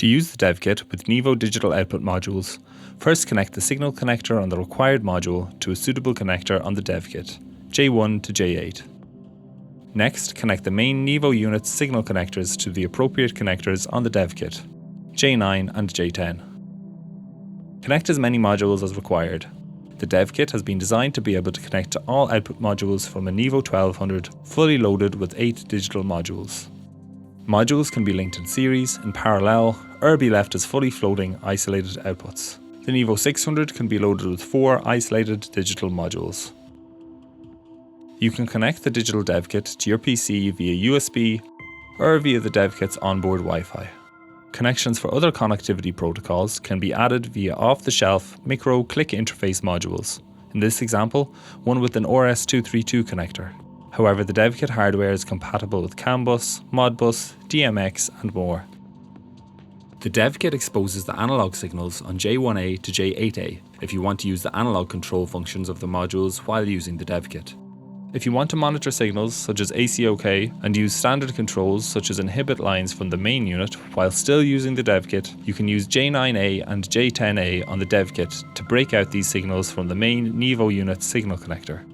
To use the DevKit with NEVO Digital Output Modules, first connect the signal connector on the required module to a suitable connector on the DevKit, J1 to J8. Next, connect the main NEVO unit's signal connectors to the appropriate connectors on the DevKit, J9 and J10. Connect as many modules as required. The DevKit has been designed to be able to connect to all output modules from a NEVO 1200 fully loaded with 8 digital modules. Modules can be linked in series, in parallel, or be left as fully floating, isolated outputs. The NEVO 600 can be loaded with 4 isolated digital modules. You can connect the digital DevKit to your PC via USB or via the DevKit's onboard Wi-Fi. Connections for other connectivity protocols can be added via off-the-shelf micro click interface modules. In this example, one with an RS-232 connector. However, the DevKit hardware is compatible with PMBus, Modbus, DMX and more. The DevKit exposes the analog signals on J1A to J8A if you want to use the analog control functions of the modules while using the DevKit. If you want to monitor signals such as ACOK and use standard controls such as inhibit lines from the main unit while still using the DevKit, you can use J9A and J10A on the DevKit to break out these signals from the main NEVO unit signal connector.